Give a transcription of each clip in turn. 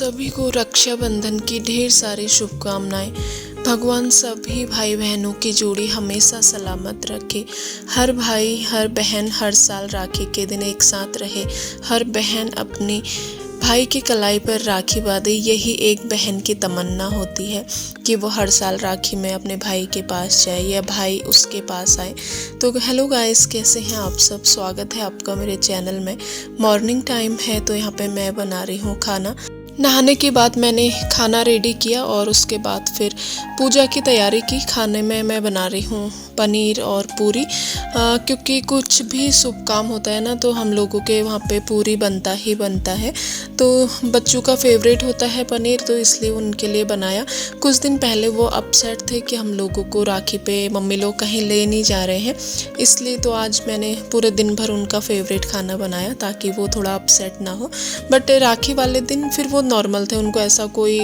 सभी को रक्षाबंधन की ढेर सारी शुभकामनाएं। भगवान सभी भाई बहनों की जोड़ी हमेशा सलामत रखे। हर भाई हर बहन हर साल राखी के दिन एक साथ रहे। हर बहन अपनी भाई की कलाई पर राखी बांधे। यही एक बहन की तमन्ना होती है कि वो हर साल राखी में अपने भाई के पास जाए या भाई उसके पास आए। तो हेलो गाइस, कैसे हैं आप सब। स्वागत है आपका मेरे चैनल में। मॉर्निंग टाइम है तो यहाँ पे मैं बना रही हूँ खाना। नहाने के बाद मैंने खाना रेडी किया और उसके बाद फिर पूजा की तैयारी की। खाने में मैं बना रही हूँ पनीर और पूरी, क्योंकि कुछ भी शुभ काम होता है ना तो हम लोगों के वहाँ पे पूरी बनता ही बनता है। तो बच्चों का फेवरेट होता है पनीर, तो इसलिए उनके लिए बनाया। कुछ दिन पहले वो अपसेट थे कि हम लोगों को राखी पे मम्मी लोग कहीं ले नहीं जा रहे हैं, इसलिए तो आज मैंने पूरे दिन भर उनका फेवरेट खाना बनाया ताकि वो थोड़ा अपसेट ना हो। बट राखी वाले दिन फिर वो नॉर्मल थे, उनको ऐसा कोई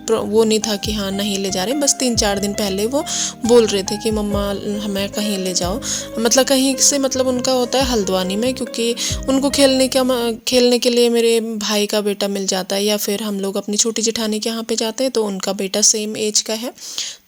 वो नहीं था कि हाँ नहीं ले जा रहे। बस 3-4 दिन पहले वो बोल रहे थे कि मम्मा हमें कहीं ले जाओ, मतलब कहीं से, मतलब उनका होता है हल्द्वानी में, क्योंकि उनको खेलने के लिए मेरे भाई का बेटा मिल जाता है, या फिर हम लोग अपनी छोटी जेठानी के यहाँ पे जाते हैं तो उनका बेटा सेम एज का है,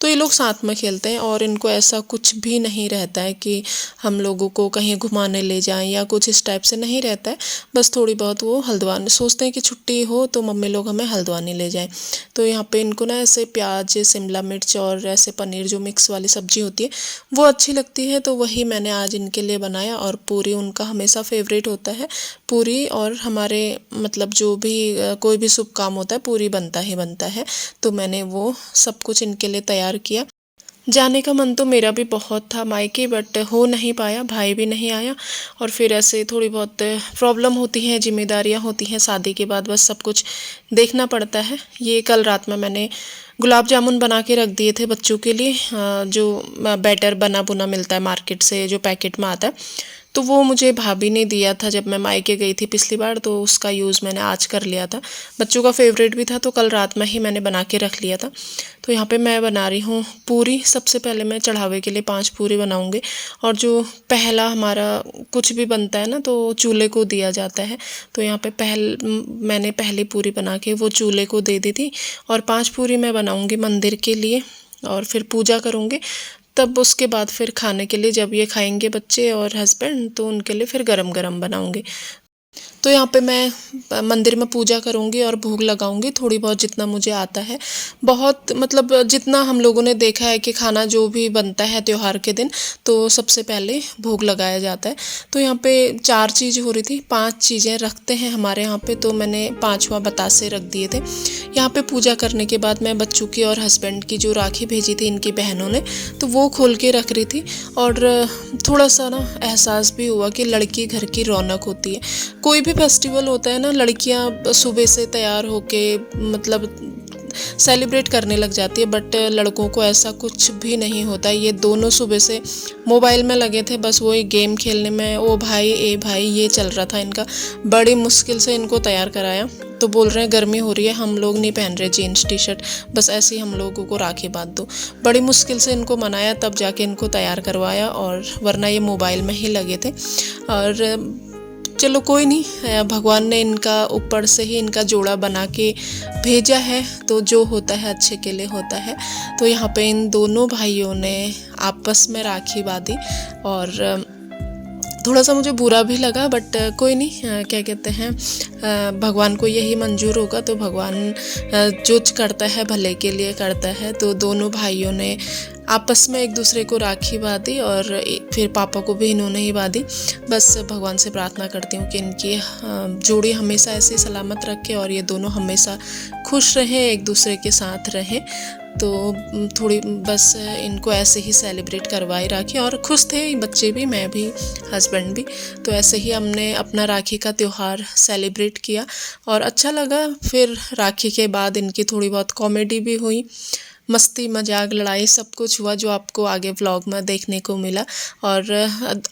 तो ये लोग साथ में खेलते हैं। और इनको ऐसा कुछ भी नहीं रहता है कि हम लोगों को कहीं घुमाने ले जाएं या कुछ इस टाइप से नहीं रहता है। बस थोड़ी बहुत वो हल्द्वानी सोचते हैं कि छुट्टी हो तो मम्मी लोग हमें हल्द्वानी ले जाएं। तो यहाँ पे इनको ना ऐसे प्याज, शिमला मिर्च और ऐसे पनीर जो मिक्स वाली सब्जी होती है वो अच्छी लगती है, तो वही मैंने आज इनके लिए बनाया। और पूरी उनका हमेशा फेवरेट होता है पूरी, और हमारे मतलब जो भी कोई भी शुभ काम होता है पूरी बनता ही बनता है। तो मैंने वो सब कुछ इनके लिए तैयार किया। जाने का मन तो मेरा भी बहुत था मायके, बट हो नहीं पाया, भाई भी नहीं आया। और फिर ऐसे थोड़ी बहुत प्रॉब्लम होती है, जिम्मेदारियां होती हैं शादी के बाद, बस सब कुछ देखना पड़ता है। ये कल रात में मैंने गुलाब जामुन बना के रख दिए थे बच्चों के लिए, जो बैटर बना बुना मिलता है मार्केट से, जो पैकेट में आता है। तो वो मुझे भाभी ने दिया था जब मैं मायके गई थी पिछली बार, तो उसका यूज़ मैंने आज कर लिया था। बच्चों का फेवरेट भी था तो कल रात में ही मैंने बना के रख लिया था। तो यहाँ पे मैं बना रही हूँ पूरी। सबसे पहले मैं चढ़ावे के लिए 5 पूरी बनाऊँगी। और जो पहला हमारा कुछ भी बनता है ना तो चूल्हे को दिया जाता है, तो यहाँ पे मैंने पहली पूरी बना के वो चूल्हे को दे दी थी। और 5 पूरी मैं बनाऊँगी मंदिर के लिए और फिर पूजा करूँगी। तब उसके बाद फिर खाने के लिए, जब ये खाएंगे बच्चे और हस्बैंड, तो उनके लिए फिर गरम गरम बनाऊंगी। तो यहाँ पे मैं मंदिर में पूजा करूँगी और भोग लगाऊंगी, थोड़ी बहुत जितना मुझे आता है। बहुत मतलब जितना हम लोगों ने देखा है कि खाना जो भी बनता है त्यौहार के दिन तो सबसे पहले भोग लगाया जाता है। तो यहाँ पे 4 चीज़ हो रही थी, 5 चीज़ें रखते हैं हमारे यहाँ पे, तो मैंने 5वां बतासे रख दिए थे। यहाँ पे पूजा करने के बाद मैं बच्चों की और हस्बैंड की जो राखी भेजी थी इनकी बहनों ने, तो वो खोल के रख रही थी। और थोड़ा सा ना एहसास भी हुआ कि लड़की घर की रौनक होती है। कोई भी फेस्टिवल होता है ना, लड़कियां सुबह से तैयार होके मतलब सेलिब्रेट करने लग जाती है, बट लड़कों को ऐसा कुछ भी नहीं होता। ये दोनों सुबह से मोबाइल में लगे थे, बस वही गेम खेलने में, ओ भाई ए भाई ये चल रहा था इनका। बड़ी मुश्किल से इनको तैयार कराया। तो बोल रहे हैं गर्मी हो रही है, हम लोग नहीं पहन रहे जीन्स टी शर्ट, बस ऐसे ही हम लोगों को राखी बांध दो। बड़ी मुश्किल से इनको मनाया, तब जाके इनको तैयार करवाया, और वरना ये मोबाइल में ही लगे थे। और चलो कोई नहीं, भगवान ने इनका ऊपर से ही इनका जोड़ा बना के भेजा है, तो जो होता है अच्छे के लिए होता है। तो यहाँ पे इन दोनों भाइयों ने आपस में राखी बांधी, और थोड़ा सा मुझे बुरा भी लगा, बट कोई नहीं, क्या कहते हैं, भगवान को यही मंजूर होगा। तो भगवान जो करता है भले के लिए करता है। तो दोनों भाइयों ने आपस में एक दूसरे को राखी बांधी, और फिर पापा को भी इन्होंने ही बांधी। बस भगवान से प्रार्थना करती हूँ कि इनकी जोड़ी हमेशा ऐसे सलामत रखे और ये दोनों हमेशा खुश रहें, एक दूसरे के साथ रहें। तो थोड़ी बस इनको ऐसे ही सेलिब्रेट करवाई राखी, और खुश थे बच्चे भी, मैं भी, हस्बैंड भी। तो ऐसे ही हमने अपना राखी का त्यौहार सेलिब्रेट किया और अच्छा लगा। फिर राखी के बाद इनकी थोड़ी बहुत कॉमेडी भी हुई, मस्ती मजाक लड़ाई सब कुछ हुआ, जो आपको आगे व्लॉग में देखने को मिला। और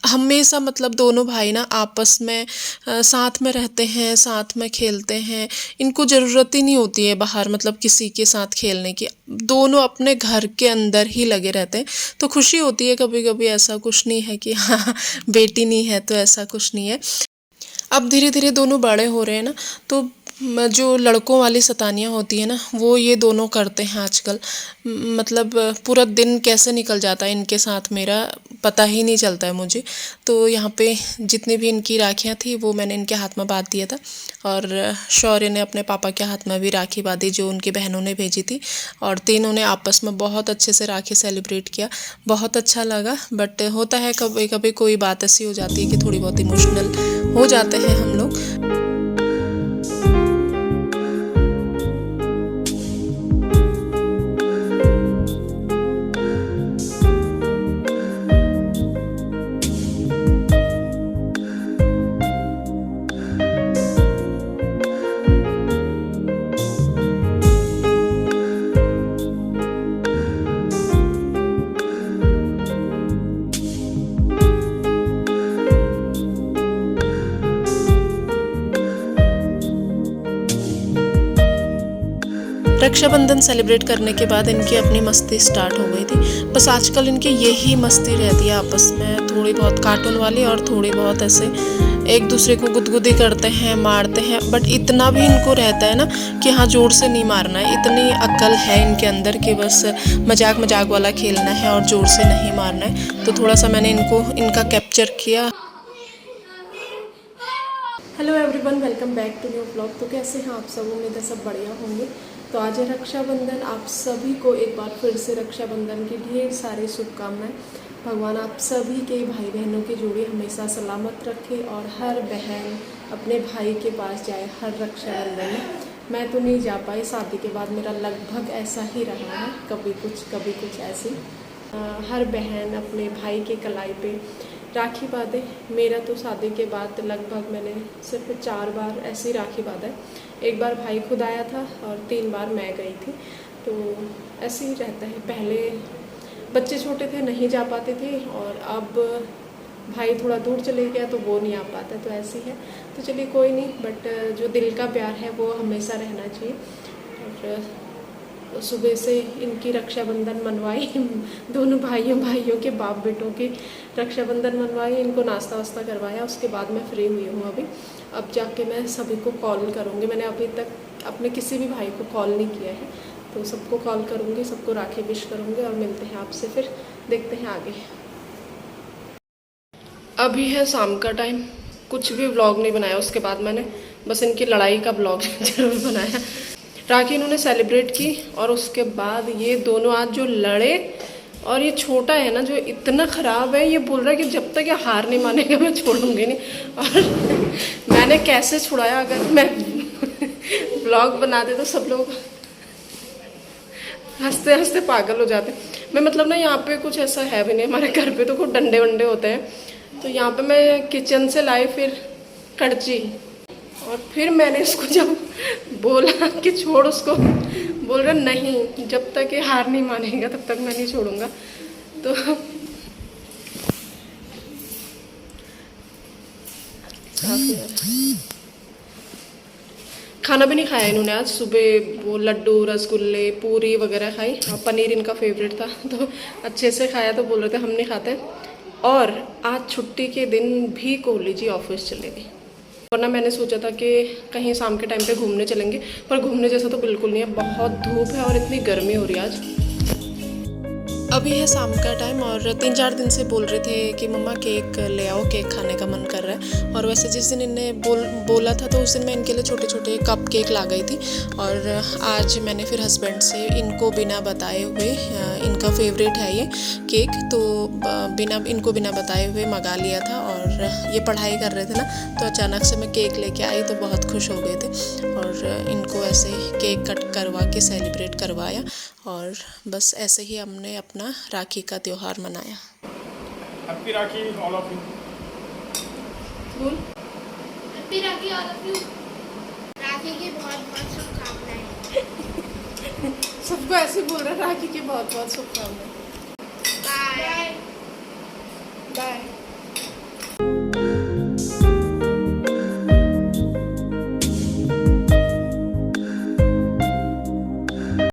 हमेशा मतलब दोनों भाई ना आपस में साथ में रहते हैं, साथ में खेलते हैं। इनको ज़रूरत ही नहीं होती है बाहर मतलब किसी के साथ खेलने की, दोनों अपने घर के अंदर ही लगे रहते हैं। तो खुशी होती है कभी कभी, ऐसा कुछ नहीं है कि हाँ बेटी नहीं है, तो ऐसा कुछ नहीं है। अब धीरे धीरे दोनों बड़े हो रहे हैं ना, तो जो लड़कों वाली शैतानियाँ होती है ना, वो ये दोनों करते हैं आजकल। मतलब पूरा दिन कैसे निकल जाता है इनके साथ मेरा पता ही नहीं चलता है मुझे। तो यहाँ पे जितनी भी इनकी राखियाँ थी वो मैंने इनके हाथ में बांध दिया था, और शौर्य ने अपने पापा के हाथ में भी राखी बांधी जो उनकी बहनों ने भेजी थी, और तीनों ने आपस में बहुत अच्छे से राखी सेलिब्रेट किया। बहुत अच्छा लगा। बट होता है कभी कभी कोई बात ऐसी हो जाती है कि थोड़ी बहुत इमोशनल हो जाते हैं हम लोग। रक्षाबंधन सेलिब्रेट करने के बाद इनकी अपनी मस्ती स्टार्ट हो गई थी। बस आजकल इनकी यही मस्ती रहती है आपस में, थोड़ी बहुत कार्टून वाली और थोड़ी बहुत ऐसे एक दूसरे को गुदगुदी करते हैं, मारते हैं। बट इतना भी इनको रहता है ना कि हाँ जोर से नहीं मारना है। इतनी अक्ल है इनके अंदर कि बस मजाक मजाक वाला खेलना है और जोर से नहीं मारना है। तो थोड़ा सा मैंने इनका कैप्चर किया। Hello everyone, welcome back to new blog. तो कैसे हैं आप सब? उम्मीद है सब बढ़िया होंगे। तो आज है रक्षाबंधन। आप सभी को एक बार फिर से रक्षाबंधन की ढेर सारी शुभकामनाएं। भगवान आप सभी के भाई बहनों की जोड़ी हमेशा सलामत रखे और हर बहन अपने भाई के पास जाए हर रक्षाबंधन में। मैं तो नहीं जा पाई, शादी के बाद मेरा लगभग ऐसा ही रहा है, कभी कुछ ऐसे। हर बहन अपने भाई के कलाई पे राखी बांधे। मेरा तो शादी के बाद लगभग मैंने सिर्फ 4 बार ऐसी राखी बांधा है। एक बार भाई खुद आया था और 3 बार मैं गई थी। तो ऐसे ही रहता है। पहले बच्चे छोटे थे, नहीं जा पाते थे, और अब भाई थोड़ा दूर चले गया तो वो नहीं आ पाता, तो ऐसी है। तो चलिए कोई नहीं, बट जो दिल का प्यार है वो हमेशा रहना चाहिए। और सुबह से इनकी रक्षाबंधन मनवाई, दोनों भाइयों के बाप बेटों की रक्षाबंधन मनवाई, इनको नाश्ता वास्ता करवाया। उसके बाद मैं फ्री हुई हूँ अभी। अब जाके मैं सभी को कॉल करूँगी। मैंने अभी तक अपने किसी भी भाई को कॉल नहीं किया है, तो सबको कॉल करूँगी, सबको राखी विश करूँगी, और मिलते हैं आपसे, फिर देखते हैं आगे। अभी है शाम का टाइम, कुछ भी व्लॉग नहीं बनाया। उसके बाद मैंने बस इनकी लड़ाई का व्लॉग जरूर बनाया। राखी इन्होंने सेलिब्रेट की और उसके बाद ये दोनों आज जो लड़े, और ये छोटा है ना जो इतना ख़राब है, ये बोल रहा है कि जब तक ये हार नहीं मानेगा मैं छोड़ूंगी नहीं। और मैंने कैसे छुड़ाया, अगर मैं व्लॉग बना दे तो सब लोग हंसते हंसते पागल हो जाते। मैं मतलब ना यहाँ पे कुछ ऐसा है भी नहीं, हमारे घर पे तो कुछ डंडे वंडे होते हैं। तो यहाँ पे मैं किचन से लाई फिर कड़ची, और फिर मैंने इसको जब बोला कि छोड़ उसको, बोल रहा नहीं, जब तक ये हार नहीं मानेगा तब तक मैं नहीं छोड़ूंगा। तो खाना भी नहीं खाया इन्होंने आज। सुबह वो लड्डू, रसगुल्ले, पूरी वगैरह खाई, और पनीर इनका फेवरेट था तो अच्छे से खाया। तो बोल रहे थे हम नहीं खाते। और आज छुट्टी के दिन भी कोहली जी ऑफिस चले गए, वरना मैंने सोचा था कि कहीं शाम के टाइम पे घूमने चलेंगे, पर घूमने जैसा तो बिल्कुल नहीं है। बहुत धूप है और इतनी गर्मी हो रही है आज। अभी है शाम का टाइम, और 3-4 दिन से बोल रहे थे कि मम्मा केक ले आओ, केक खाने का मन कर रहा है। और वैसे जिस दिन इन्हें बोला था तो उस दिन मैं इनके लिए छोटे छोटे कप केक ला गई थी। और आज मैंने फिर हस्बैंड से इनको बिना बताए हुए, इनका फेवरेट है ये केक, तो बिना बताए हुए मंगा लिया था। और ये पढ़ाई कर रहे थे ना, तो अचानक से मैं केक लेके आई तो बहुत खुश हो गए थे। और इनको ऐसे केक कट करवा के सेलिब्रेट करवाया, और बस ऐसे ही हमने अपना राखी का त्योहार मनाया। Happy Rakhi all of you. बोल happy Rakhi all of you. Rakhi की बहुत शुभकामनाएं। सबको ऐसे बोल रहे, राखी की बहुत शुभकामनाएं। Bye bye.